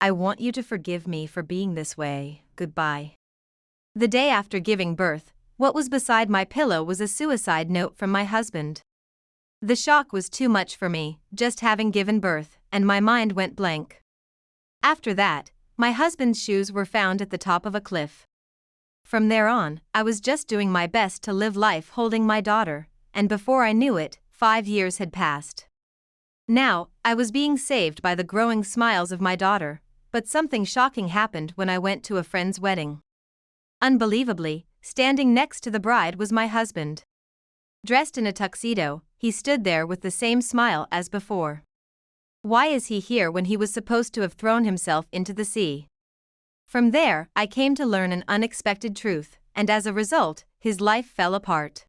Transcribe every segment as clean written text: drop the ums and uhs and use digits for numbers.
I want you to forgive me for being this way. Goodbye. The day after giving birth, what was beside my pillow was a suicide note from my husband. The shock was too much for me, just having given birth, and my mind went blank. After that, my husband's shoes were found at the top of a cliff. From there on, I was just doing my best to live life holding my daughter, and before I knew it, 5 years had passed. Now, I was being saved by the growing smiles of my daughter, but something shocking happened when I went to a friend's wedding. Unbelievably, standing next to the bride was my husband. Dressed in a tuxedo, he stood there with the same smile as before. Why is he here when he was supposed to have thrown himself into the sea? From there, I came to learn an unexpected truth, and as a result, his life fell apart.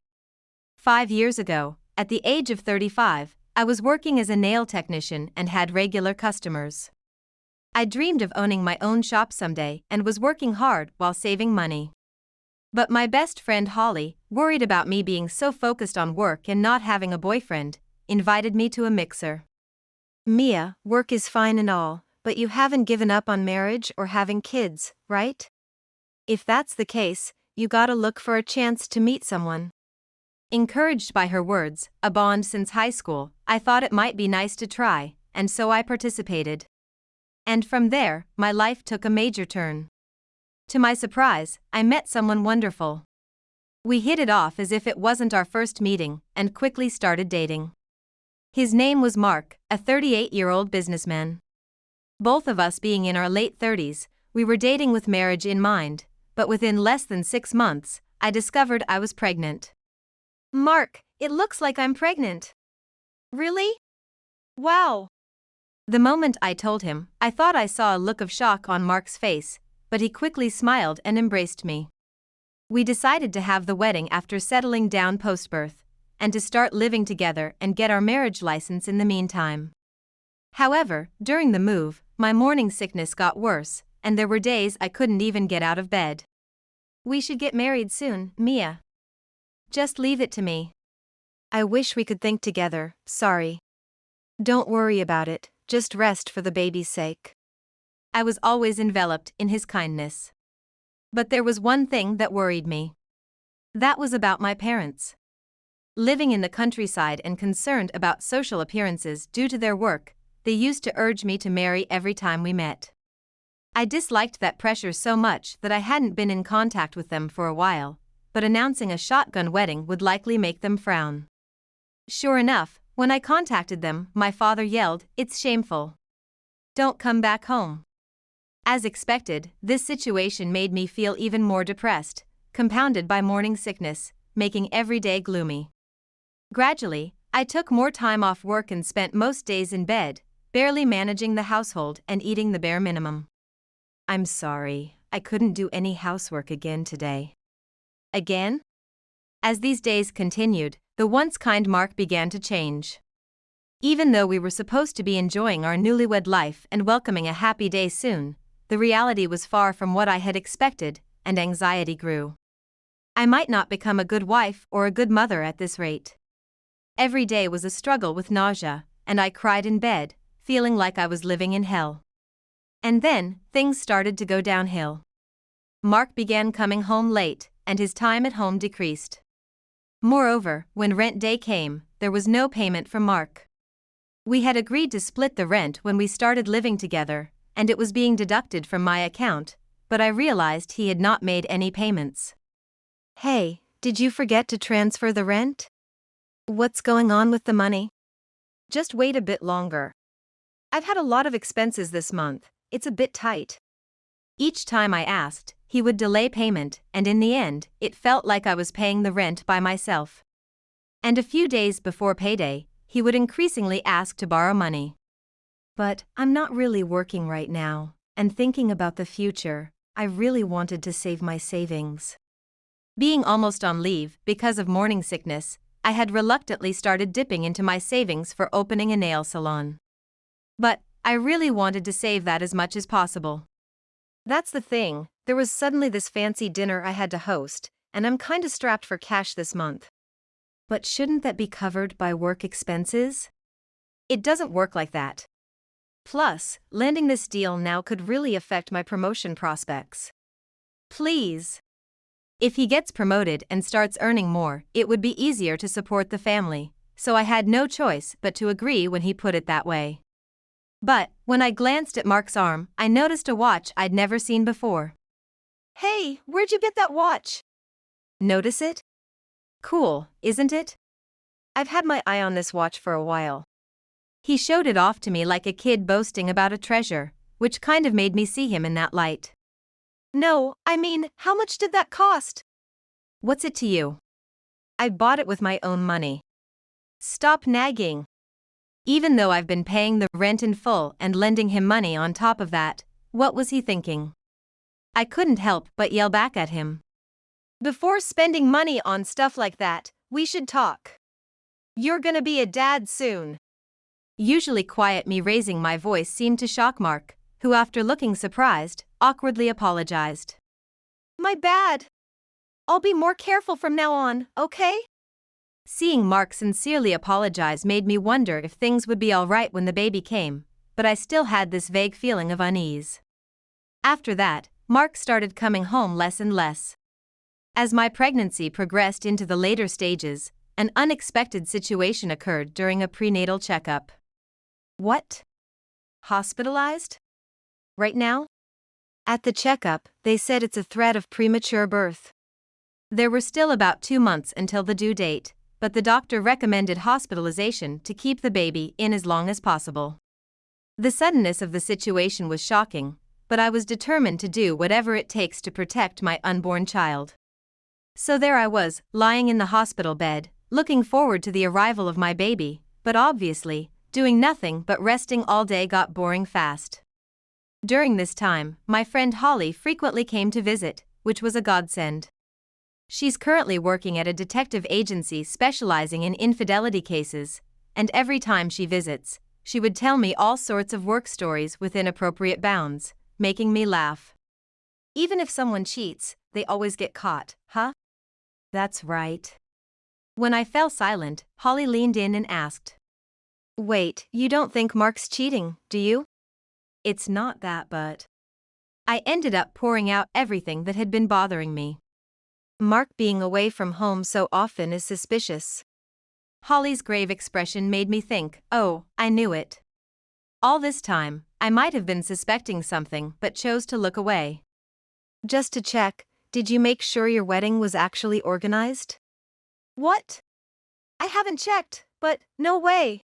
5 years ago, at the age of 35, I was working as a nail technician and had regular customers. I dreamed of owning my own shop someday and was working hard while saving money. But my best friend Holly, worried about me being so focused on work and not having a boyfriend, invited me to a mixer. Mia, work is fine and all, but you haven't given up on marriage or having kids, right? If that's the case, you gotta look for a chance to meet someone. Encouraged by her words, a bond since high school, I thought it might be nice to try, and so I participated. And from there, my life took a major turn. To my surprise, I met someone wonderful. We hit it off as if it wasn't our first meeting, and quickly started dating. His name was Mark, a 38-year-old businessman. Both of us being in our late 30s, we were dating with marriage in mind, but within less than 6 months, I discovered I was pregnant. Mark, it looks like I'm pregnant. Really? Wow. The moment I told him, I thought I saw a look of shock on Mark's face, but he quickly smiled and embraced me. We decided to have the wedding after settling down post-birth, and to start living together and get our marriage license in the meantime. However, during the move, my morning sickness got worse, and there were days I couldn't even get out of bed. We should get married soon, Mia. Just leave it to me. I wish we could think together, sorry. Don't worry about it, just rest for the baby's sake. I was always enveloped in his kindness. But there was one thing that worried me. That was about my parents. Living in the countryside and concerned about social appearances due to their work, they used to urge me to marry every time we met. I disliked that pressure so much that I hadn't been in contact with them for a while, but announcing a shotgun wedding would likely make them frown. Sure enough, when I contacted them, my father yelled, "It's shameful. Don't come back home." As expected, this situation made me feel even more depressed, compounded by morning sickness, making every day gloomy. Gradually, I took more time off work and spent most days in bed, barely managing the household and eating the bare minimum. I'm sorry, I couldn't do any housework again today. Again? As these days continued, the once kind Mark began to change. Even though we were supposed to be enjoying our newlywed life and welcoming a happy day soon, the reality was far from what I had expected, and anxiety grew. I might not become a good wife or a good mother at this rate. Every day was a struggle with nausea, and I cried in bed, feeling like I was living in hell. And then, things started to go downhill. Mark began coming home late, and his time at home decreased. Moreover, when rent day came, there was no payment from Mark. We had agreed to split the rent when we started living together, and it was being deducted from my account, but I realized he had not made any payments. Hey, did you forget to transfer the rent? What's going on with the money? Just wait a bit longer. I've had a lot of expenses this month, it's a bit tight. Each time I asked, he would delay payment, and in the end, it felt like I was paying the rent by myself. And a few days before payday, he would increasingly ask to borrow money. But I'm not really working right now, and thinking about the future, I really wanted to save my savings. Being almost on leave because of morning sickness, I had reluctantly started dipping into my savings for opening a nail salon. But I really wanted to save that as much as possible. That's the thing, there was suddenly this fancy dinner I had to host, and I'm kinda strapped for cash this month. But shouldn't that be covered by work expenses? It doesn't work like that. Plus, landing this deal now could really affect my promotion prospects. Please. If he gets promoted and starts earning more, it would be easier to support the family, so I had no choice but to agree when he put it that way. But, when I glanced at Mark's arm, I noticed a watch I'd never seen before. Hey, where'd you get that watch? Notice it? Cool, isn't it? I've had my eye on this watch for a while. He showed it off to me like a kid boasting about a treasure, which kind of made me see him in that light. No, I mean, how much did that cost? What's it to you? I bought it with my own money. Stop nagging. Even though I've been paying the rent in full and lending him money on top of that, what was he thinking? I couldn't help but yell back at him. Before spending money on stuff like that, we should talk. You're gonna be a dad soon. Usually quiet me raising my voice seemed to shock Mark, who after looking surprised, awkwardly apologized. My bad. I'll be more careful from now on, okay? Seeing Mark sincerely apologize made me wonder if things would be alright when the baby came, but I still had this vague feeling of unease. After that, Mark started coming home less and less. As my pregnancy progressed into the later stages, an unexpected situation occurred during a prenatal checkup. What? Hospitalized? Right now? At the checkup, they said it's a threat of premature birth. There were still about 2 months until the due date, but the doctor recommended hospitalization to keep the baby in as long as possible. The suddenness of the situation was shocking, but I was determined to do whatever it takes to protect my unborn child. So there I was, lying in the hospital bed, looking forward to the arrival of my baby, but obviously, doing nothing but resting all day got boring fast. During this time, my friend Holly frequently came to visit, which was a godsend. She's currently working at a detective agency specializing in infidelity cases, and every time she visits, she would tell me all sorts of work stories within appropriate bounds, making me laugh. Even if someone cheats, they always get caught, huh? That's right. When I fell silent, Holly leaned in and asked, Wait, you don't think Mark's cheating, do you? It's not that, but... I ended up pouring out everything that had been bothering me. Mark being away from home so often is suspicious. Holly's grave expression made me think, oh, I knew it. All this time, I might have been suspecting something but chose to look away. Just to check, did you make sure your wedding was actually organized? What? I haven't checked, but no way.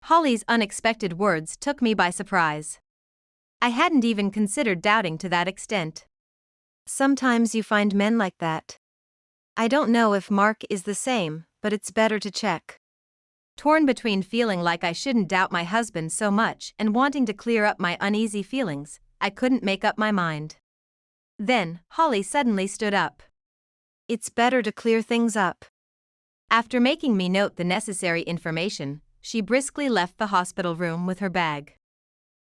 Holly's unexpected words took me by surprise. I hadn't even considered doubting to that extent. Sometimes you find men like that. I don't know if Mark is the same, but it's better to check. Torn between feeling like I shouldn't doubt my husband so much and wanting to clear up my uneasy feelings, I couldn't make up my mind. Then, Holly suddenly stood up. It's better to clear things up. After making me note the necessary information, she briskly left the hospital room with her bag.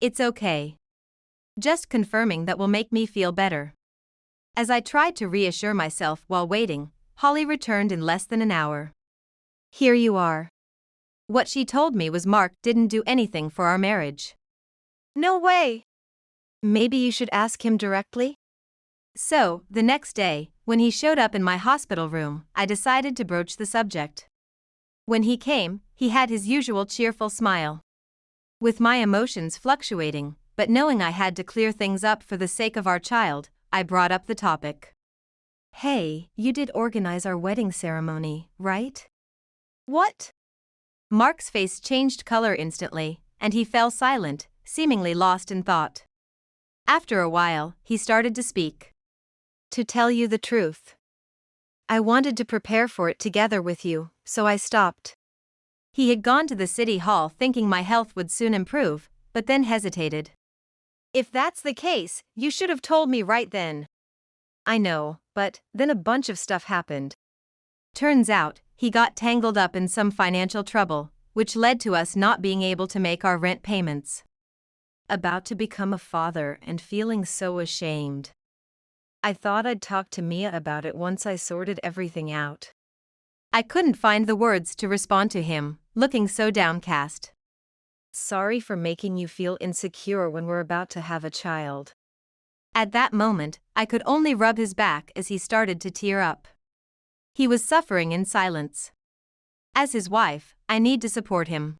It's okay. Just confirming that will make me feel better. As I tried to reassure myself while waiting, Holly returned in less than an hour. Here you are. What she told me was Mark didn't do anything for our marriage. No way. Maybe you should ask him directly? So, the next day, when he showed up in my hospital room, I decided to broach the subject. When he came, he had his usual cheerful smile. With my emotions fluctuating, but knowing I had to clear things up for the sake of our child, I brought up the topic. Hey, you did organize our wedding ceremony, right? What? Mark's face changed color instantly, and he fell silent, seemingly lost in thought. After a while, he started to speak. To tell you the truth, I wanted to prepare for it together with you, so I stopped. He had gone to the city hall thinking my health would soon improve, but then hesitated. If that's the case, you should have told me right then. I know, but then a bunch of stuff happened. Turns out, he got tangled up in some financial trouble, which led to us not being able to make our rent payments. About to become a father and feeling so ashamed. I thought I'd talk to Mia about it once I sorted everything out. I couldn't find the words to respond to him, looking so downcast. Sorry for making you feel insecure when we're about to have a child. At that moment, I could only rub his back as he started to tear up. He was suffering in silence. As his wife, I need to support him.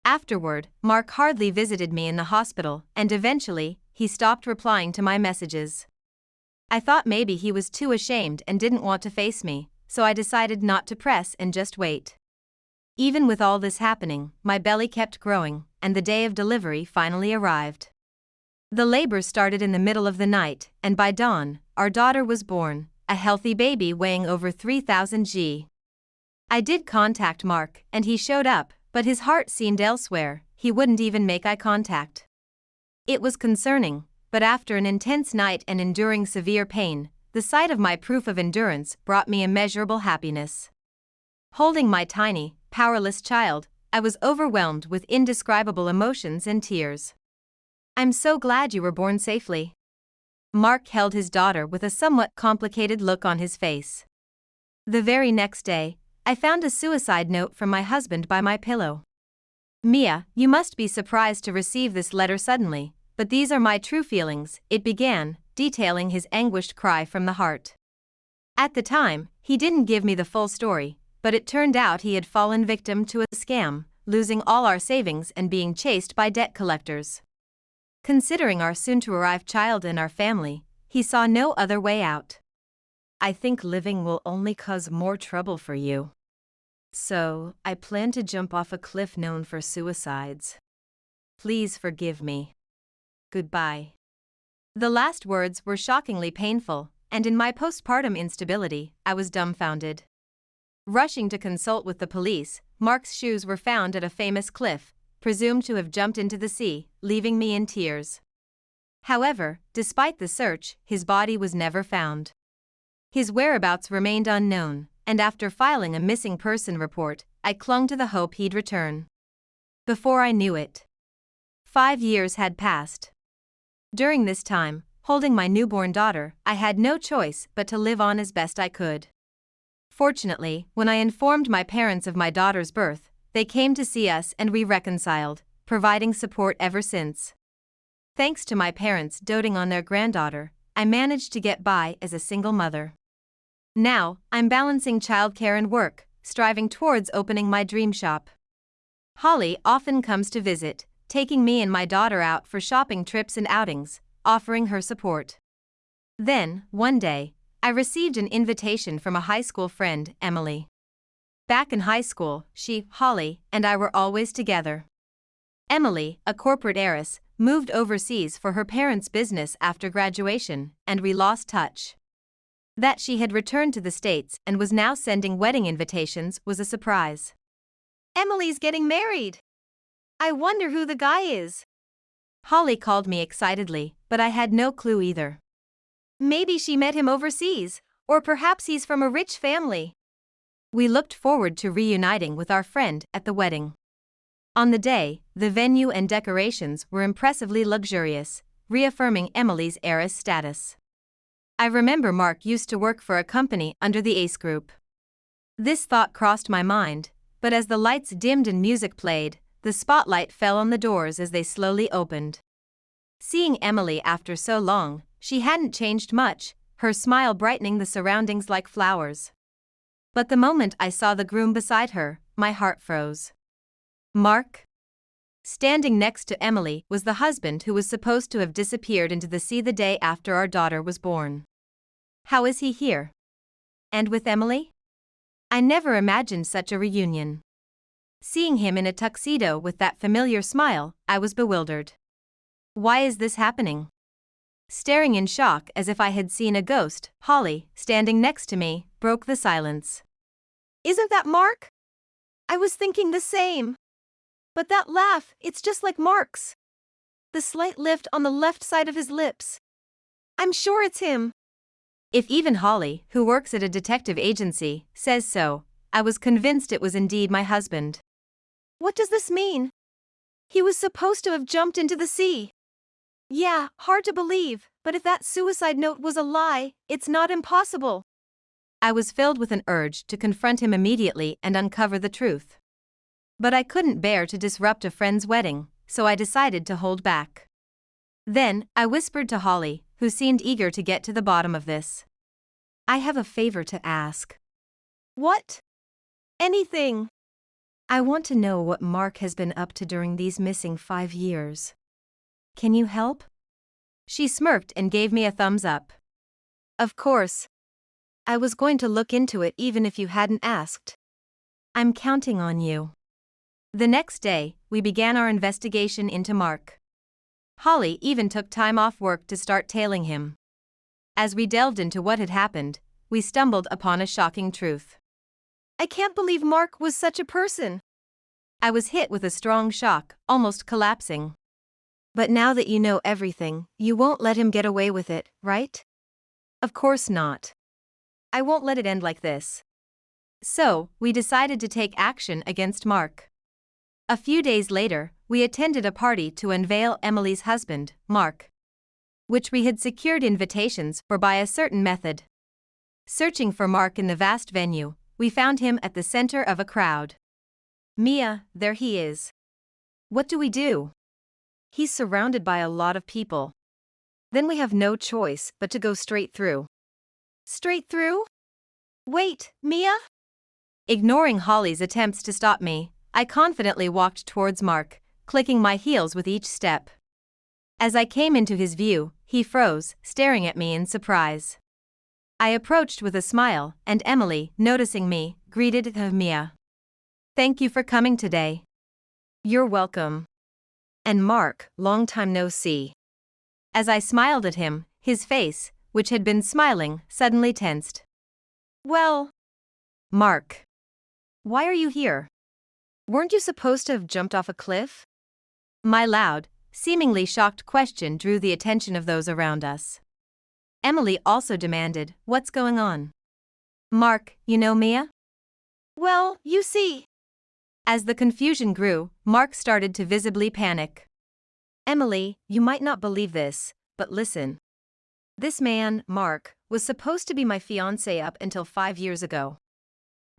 Afterward, Mark hardly visited me in the hospital, and eventually, he stopped replying to my messages. I thought maybe he was too ashamed and didn't want to face me, so I decided not to press and just wait. Even with all this happening, my belly kept growing, and the day of delivery finally arrived. The labor started in the middle of the night, and by dawn, our daughter was born, a healthy baby weighing over 3,000 g. I did contact Mark, and he showed up, but his heart seemed elsewhere. He wouldn't even make eye contact. It was concerning, but after an intense night and enduring severe pain, the sight of my proof of endurance brought me immeasurable happiness. Holding my tiny, powerless child, I was overwhelmed with indescribable emotions and tears. I'm so glad you were born safely. Mark held his daughter with a somewhat complicated look on his face. The very next day, I found a suicide note from my husband by my pillow. Mia, you must be surprised to receive this letter suddenly, but these are my true feelings, it began, detailing his anguished cry from the heart. At the time, he didn't give me the full story, but it turned out he had fallen victim to a scam, losing all our savings and being chased by debt collectors. Considering our soon-to-arrive child and our family, he saw no other way out. I think living will only cause more trouble for you. So, I plan to jump off a cliff known for suicides. Please forgive me. Goodbye. The last words were shockingly painful, and in my postpartum instability, I was dumbfounded. Rushing to consult with the police, Mark's shoes were found at a famous cliff, presumed to have jumped into the sea, leaving me in tears. However, despite the search, his body was never found. His whereabouts remained unknown, and after filing a missing person report, I clung to the hope he'd return. Before I knew it, 5 years had passed. During this time, holding my newborn daughter, I had no choice but to live on as best I could. Fortunately, when I informed my parents of my daughter's birth, they came to see us and we reconciled, providing support ever since. Thanks to my parents doting on their granddaughter, I managed to get by as a single mother. Now, I'm balancing childcare and work, striving towards opening my dream shop. Holly often comes to visit, taking me and my daughter out for shopping trips and outings, offering her support. Then, one day, I received an invitation from a high school friend, Emily. Back in high school, she, Holly, and I were always together. Emily, a corporate heiress, moved overseas for her parents' business after graduation, and we lost touch. That she had returned to the States and was now sending wedding invitations was a surprise. Emily's getting married. I wonder who the guy is. Holly called me excitedly, but I had no clue either. Maybe she met him overseas, or perhaps he's from a rich family. We looked forward to reuniting with our friend at the wedding. On the day, the venue and decorations were impressively luxurious, reaffirming Emily's heiress status. I remember Mark used to work for a company under the Ace Group. This thought crossed my mind, but as the lights dimmed and music played, the spotlight fell on the doors as they slowly opened. Seeing Emily after so long, she hadn't changed much, her smile brightening the surroundings like flowers. But the moment I saw the groom beside her, my heart froze. Mark? Standing next to Emily was the husband who was supposed to have disappeared into the sea the day after our daughter was born. How is he here? And with Emily? I never imagined such a reunion. Seeing him in a tuxedo with that familiar smile, I was bewildered. Why is this happening? Staring in shock as if I had seen a ghost, Holly, standing next to me, broke the silence. Isn't that Mark? I was thinking the same. But that laugh, it's just like Mark's. The slight lift on the left side of his lips. I'm sure it's him. If even Holly, who works at a detective agency, says so, I was convinced it was indeed my husband. What does this mean? He was supposed to have jumped into the sea. Yeah, hard to believe, but if that suicide note was a lie, it's not impossible. I was filled with an urge to confront him immediately and uncover the truth. But I couldn't bear to disrupt a friend's wedding, so I decided to hold back. Then, I whispered to Holly, who seemed eager to get to the bottom of this. I have a favor to ask. What? Anything. I want to know what Mark has been up to during these missing 5 years. Can you help? She smirked and gave me a thumbs up. Of course. I was going to look into it even if you hadn't asked. I'm counting on you. The next day, we began our investigation into Mark. Holly even took time off work to start tailing him. As we delved into what had happened, we stumbled upon a shocking truth. I can't believe Mark was such a person. I was hit with a strong shock, almost collapsing. But now that you know everything, you won't let him get away with it, right? Of course not. I won't let it end like this. So, we decided to take action against Mark. A few days later, we attended a party to unveil Emily's husband, Mark, which we had secured invitations for by a certain method. Searching for Mark in the vast venue, we found him at the center of a crowd. Mia, there he is. What do we do? He's surrounded by a lot of people. Then we have no choice but to go straight through. Straight through? Wait, Mia? Ignoring Holly's attempts to stop me, I confidently walked towards Mark, clicking my heels with each step. As I came into his view, he froze, staring at me in surprise. I approached with a smile, and Emily, noticing me, greeted Mia. Thank you for coming today. You're welcome. And Mark, long time no see. As I smiled at him, his face, which had been smiling, suddenly tensed. Well, Mark, why are you here? Weren't you supposed to have jumped off a cliff? My loud, seemingly shocked question drew the attention of those around us. Emily also demanded, what's going on? Mark, you know Mia? Well, you see. As the confusion grew, Mark started to visibly panic. Emily, you might not believe this, but listen. This man, Mark, was supposed to be my fiancé up until 5 years ago.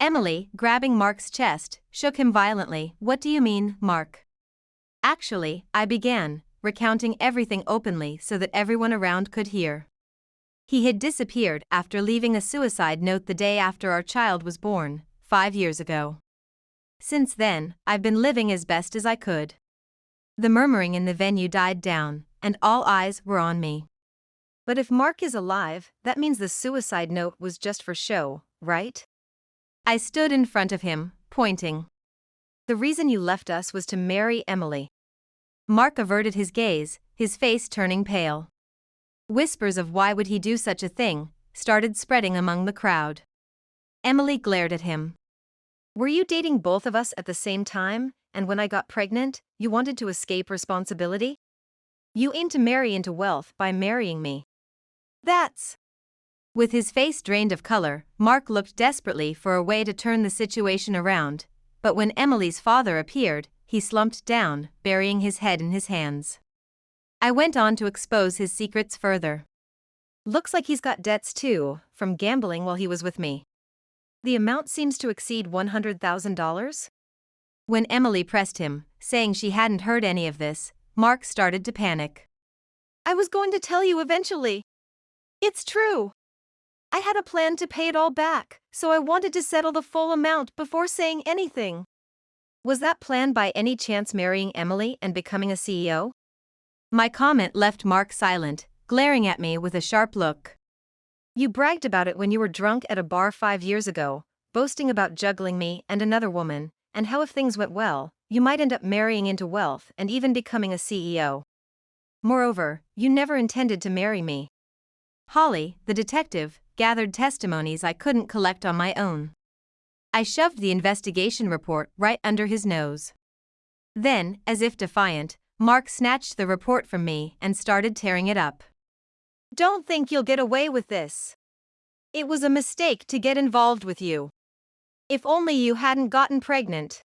Emily, grabbing Mark's chest, shook him violently. What do you mean, Mark? Actually, I began, recounting everything openly so that everyone around could hear. He had disappeared after leaving a suicide note the day after our child was born, 5 years ago. Since then, I've been living as best as I could. The murmuring in the venue died down, and all eyes were on me. But if Mark is alive, that means the suicide note was just for show, right? I stood in front of him, pointing. The reason you left us was to marry Emily. Mark averted his gaze, his face turning pale. Whispers of why would he do such a thing started spreading among the crowd. Emily glared at him. Were you dating both of us at the same time, and when I got pregnant, you wanted to escape responsibility? You aimed to marry into wealth by marrying me. That's... With his face drained of color, Mark looked desperately for a way to turn the situation around, but when Emily's father appeared, he slumped down, burying his head in his hands. I went on to expose his secrets further. Looks like he's got debts too, from gambling while he was with me. The amount seems to exceed $100,000? When Emily pressed him, saying she hadn't heard any of this, Mark started to panic. I was going to tell you eventually. It's true. I had a plan to pay it all back, so I wanted to settle the full amount before saying anything. Was that plan by any chance marrying Emily and becoming a CEO? My comment left Mark silent, glaring at me with a sharp look. You bragged about it when you were drunk at a bar 5 years ago, boasting about juggling me and another woman, and how if things went well, you might end up marrying into wealth and even becoming a CEO. Moreover, you never intended to marry me. Holly, the detective, gathered testimonies I couldn't collect on my own. I shoved the investigation report right under his nose. Then, as if defiant, Mark snatched the report from me and started tearing it up. Don't think you'll get away with this. It was a mistake to get involved with you. If only you hadn't gotten pregnant.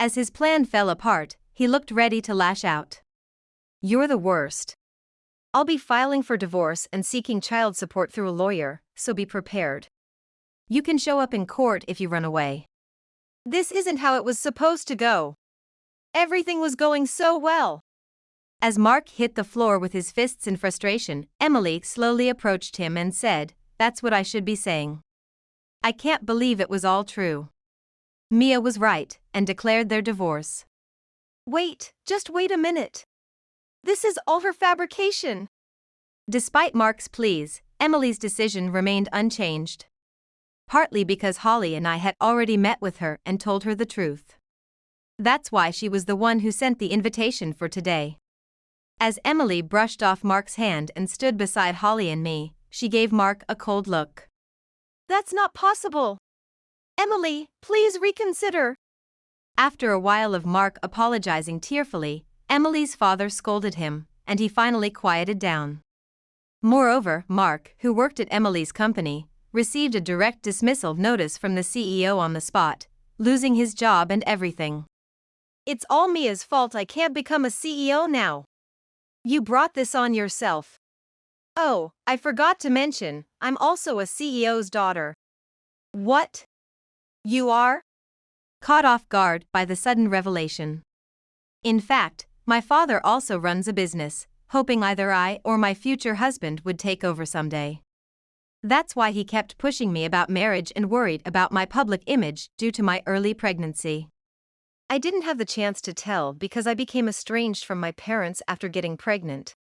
As his plan fell apart, he looked ready to lash out. You're the worst. I'll be filing for divorce and seeking child support through a lawyer, so be prepared. You can show up in court if you run away. This isn't how it was supposed to go. Everything was going so well. As Mark hit the floor with his fists in frustration, Emily slowly approached him and said, "That's what I should be saying. I can't believe it was all true." Mia was right, and declared their divorce. Wait, just wait a minute. This is all her fabrication. Despite Mark's pleas, Emily's decision remained unchanged. Partly because Holly and I had already met with her and told her the truth. That's why she was the one who sent the invitation for today. As Emily brushed off Mark's hand and stood beside Holly and me, she gave Mark a cold look. That's not possible. Emily, please reconsider. After a while of Mark apologizing tearfully, Emily's father scolded him, and he finally quieted down. Moreover, Mark, who worked at Emily's company, received a direct dismissal notice from the CEO on the spot, losing his job and everything. It's all Mia's fault I can't become a CEO now. You brought this on yourself. Oh, I forgot to mention, I'm also a CEO's daughter. What? You are? Caught off guard by the sudden revelation. In fact, my father also runs a business, hoping either I or my future husband would take over someday. That's why he kept pushing me about marriage and worried about my public image due to my early pregnancy. I didn't have the chance to tell because I became estranged from my parents after getting pregnant.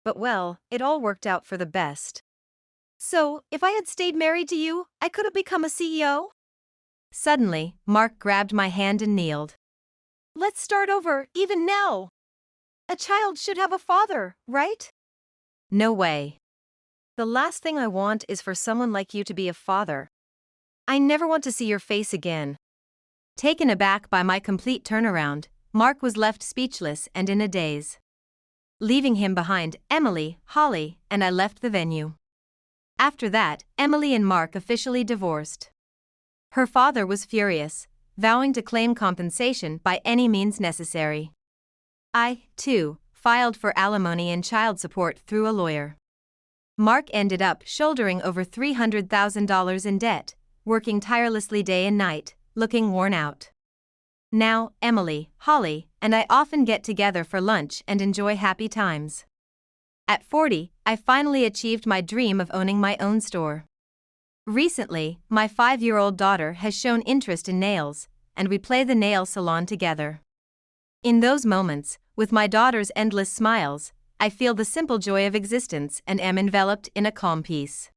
But well, it all worked out for the best. So, if I had stayed married to you, I could have become a CEO? Suddenly, Mark grabbed my hand and kneeled. Let's start over, even now. A child should have a father, right? No way. The last thing I want is for someone like you to be a father. I never want to see your face again. Taken aback by my complete turnaround, Mark was left speechless and in a daze. Leaving him behind, Emily, Holly, and I left the venue. After that, Emily and Mark officially divorced. Her father was furious, vowing to claim compensation by any means necessary. I, too, filed for alimony and child support through a lawyer. Mark ended up shouldering over $300,000 in debt, working tirelessly day and night, looking worn out. Now, Emily, Holly, and I often get together for lunch and enjoy happy times. At 40, I finally achieved my dream of owning my own store. Recently, my 5-year-old daughter has shown interest in nails, and we play the nail salon together. In those moments, with my daughter's endless smiles, I feel the simple joy of existence and am enveloped in a calm peace.